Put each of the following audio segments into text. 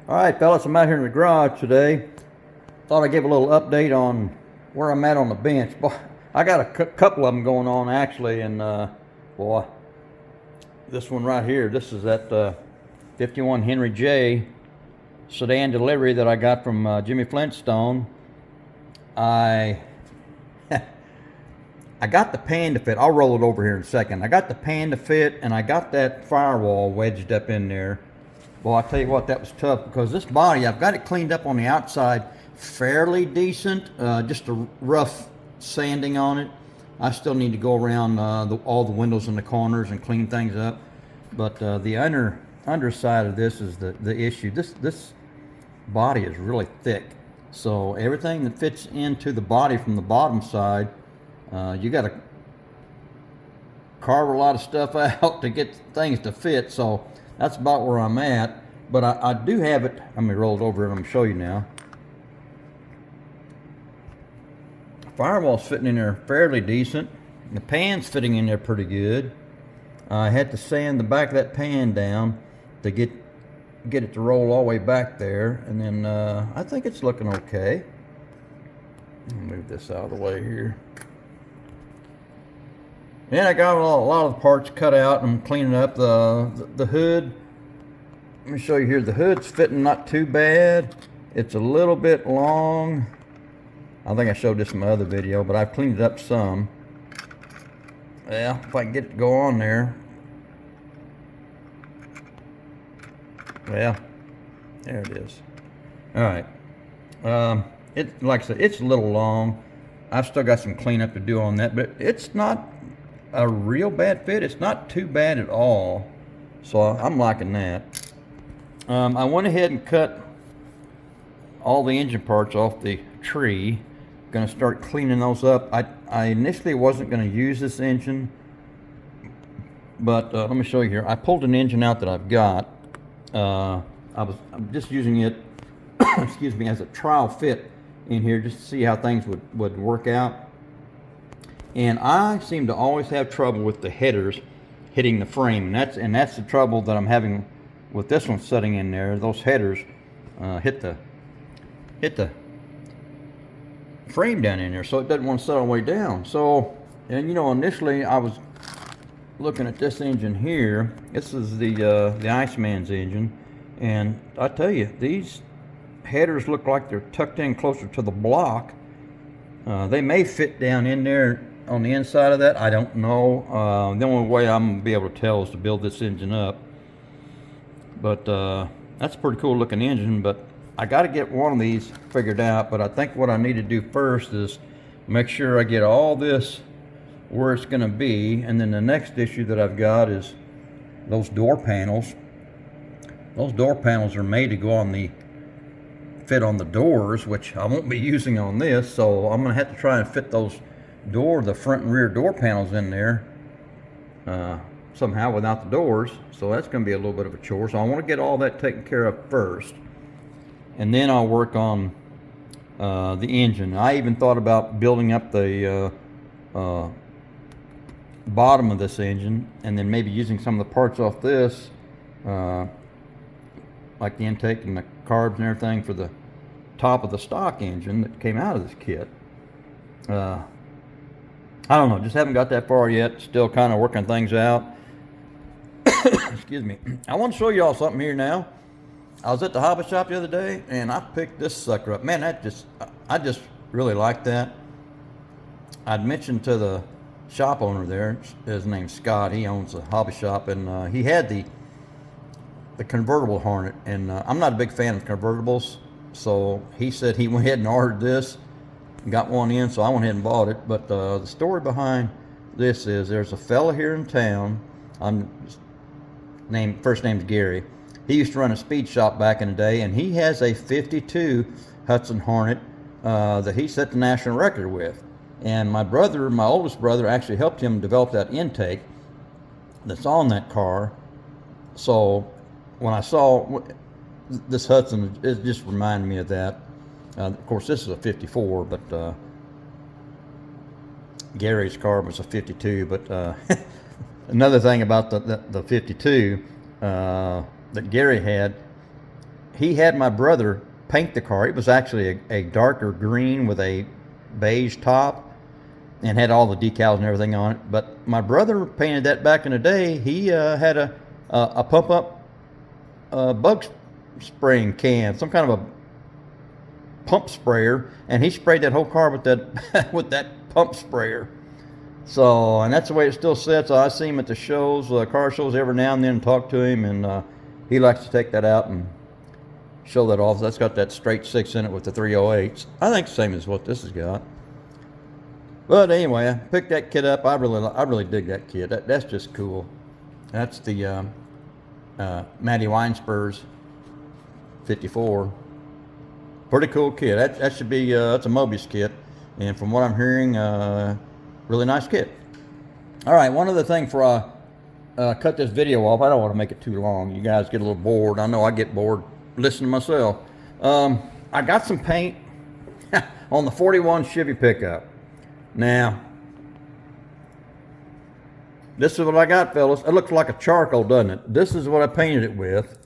All right, fellas, I'm out here in the garage today. Thought I'd give a little update on where I'm at on the bench. Boy, I got a couple of them going on actually, and boy, this one right here, this is that 51 Henry J Sedan Delivery that I got from Jimmy Flintstone. I got the pan to fit. I'll roll it over here in a second. I got the pan to fit, and I got that firewall wedged up in there. Well, I'll tell you what, that was tough because this body, I've got it cleaned up on the outside fairly decent. Just a rough sanding on it. I still need to go around all the windows in the corners and clean things up. But the underside of this is the issue. This body is really thick. So everything that fits into the body from the bottom side, you got to carve a lot of stuff out to get things to fit. So that's about where I'm at. But I do have it. Let me roll it over and I'm going to show you now. Firewall's fitting in there fairly decent. The pan's fitting in there pretty good. I had to sand the back of that pan down to get it to roll all the way back there. And then I think it's looking okay. Let me move this out of the way here. And I got a lot of the parts cut out. I'm cleaning up the hood. Let me show you here. The hood's fitting not too bad. It's a little bit long. I think I showed this in my other video, but I've cleaned it up some. Yeah, if I can get it to go on there. Well, there it is. All right. Like I said, it's a little long. I've still got some cleanup to do on that, but it's not a real bad fit. It's not too bad at all. So I'm liking that. I went ahead and cut all the engine parts off the tree. Going to start cleaning those up. I initially wasn't going to use this engine, but let me show you here. I pulled an engine out that I've got. I'm just using it excuse me, as a trial fit in here just to see how things would work out. And I seem to always have trouble with the headers hitting the frame, and that's the trouble that I'm having with this one sitting in there. Those headers hit the frame down in there, so it doesn't want to set all the way down. So, and you know, initially I was looking at this engine here. This is the Iceman's engine, and I tell you, these headers look like they're tucked in closer to the block. They may fit down in there on the inside of that. I don't know. The only way I'm gonna be able to tell is to build this engine up. But that's a pretty cool looking engine. But I got to get one of these figured out. But I think what I need to do first is make sure I get all this where it's going to be. And then the next issue that I've got is those door panels. Those door panels are made to go on fit on the doors, which I won't be using on this. So I'm going to have to try and fit those the front and rear door panels in there somehow without the doors. So that's going to be a little bit of a chore. So I want to get all that taken care of first, and then I'll work on the engine. I even thought about building up the bottom of this engine, and then maybe using some of the parts off this, like the intake and the carbs and everything, for the top of the stock engine that came out of this kit. I don't know, just haven't got that far yet. Still kind of working things out. Excuse me. I want to show you all something here now. I was at the hobby shop the other day, and I picked this sucker up. Man, I just really like that. I'd mentioned to the shop owner there, his name's Scott, he owns a hobby shop, and he had the convertible Hornet, and I'm not a big fan of convertibles, so he said he went ahead and ordered this, got one in, so I went ahead and bought it. But the story behind this is there's a fella here in town. First name's Gary. He used to run a speed shop back in the day, and he has a 52 Hudson Hornet that he set the national record with. And my oldest brother, actually helped him develop that intake that's on that car. So when I saw this Hudson, it just reminded me of that. Of course, this is a 54, but Gary's car was a 52. But another thing about the 52 that Gary had, he had my brother paint the car. It was actually a darker green with a beige top and had all the decals and everything on it. But my brother painted that back in the day. He had a pump up bug spraying can, some kind of a pump sprayer, and he sprayed that whole car with that with that pump sprayer. So, and that's the way it still sits. I see him at the shows, car shows every now and then, and talk to him, and he likes to take that out and show that off. That's got that straight 6 in it with the 308s. I think the same as what this has got. But anyway, I picked that kit up. I really dig that kit. That's just cool. That's the Matty Weinspurs 54. Pretty cool kit. That should be that's a Mobius kit, and from what I'm hearing, really nice kit. All right, one other thing before I cut this video off. I don't want to make it too long. You guys get a little bored. I know I get bored listening to myself. I got some paint on the 41 Chevy pickup. Now, this is what I got, fellas. It looks like a charcoal, doesn't it? This is what I painted it with.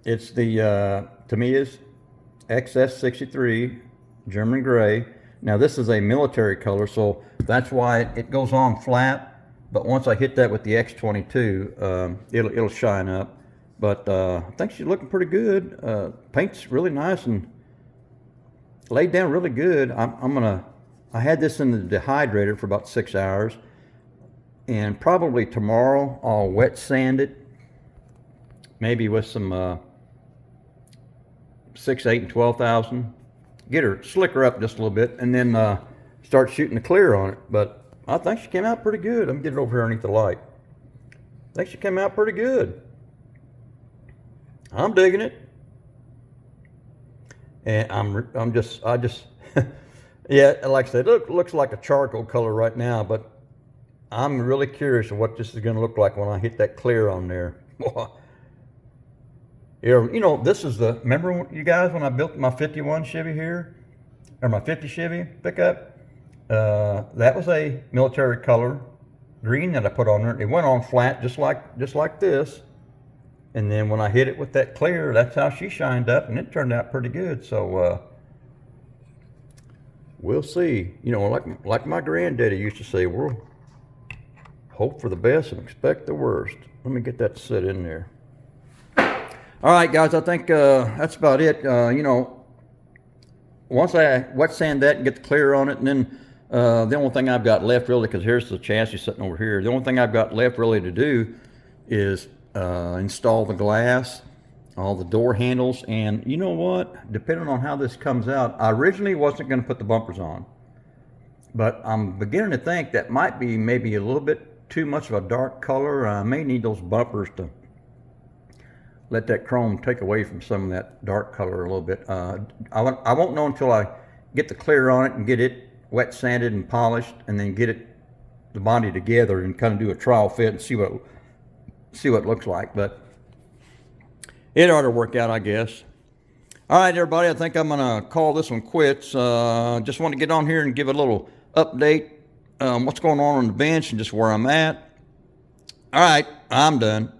It's the Tamiya's XS63 German gray. Now this is a military color, so that's why it goes on flat. But once I hit that with the X22, it'll shine up. But I think she's looking pretty good. Paint's really nice and laid down really good. I had this in the dehydrator for about 6 hours, and probably tomorrow I'll wet sand it, maybe with some 6, 8, and 12,000. Get her, slick her up just a little bit, and then start shooting the clear on it. But I think she came out pretty good. Let me get it over here underneath the light. I think she came out pretty good. I'm digging it, and I just yeah, like I said, it looks like a charcoal color right now, but I'm really curious of what this is going to look like when I hit that clear on there. You know, this is remember you guys when I built my 51 Chevy here, or my 50 Chevy pickup? That was a military color green that I put on there. It went on flat just like this. And then when I hit it with that clear, that's how she shined up, and it turned out pretty good. So we'll see. You know, like my granddaddy used to say, we'll hope for the best and expect the worst. Let me get that to sit in there. All right, guys, I think that's about it. You know, once I wet sand that and get the clear on it, and then the only thing I've got left really, because here's the chassis sitting over here, the only thing I've got left really to do is install the glass, all the door handles, and you know what? Depending on how this comes out, I originally wasn't going to put the bumpers on, but I'm beginning to think that might be maybe a little bit too much of a dark color. I may need those bumpers to let that chrome take away from some of that dark color a little bit. I won't know until I get the clear on it and get it wet sanded and polished, and then get the body together and kind of do a trial fit and see what it looks like. But it ought to work out, I guess. All right, everybody, I think I'm gonna call this one quits. Just want to get on here and give a little update what's going on the bench and just where I'm at. All right, I'm done.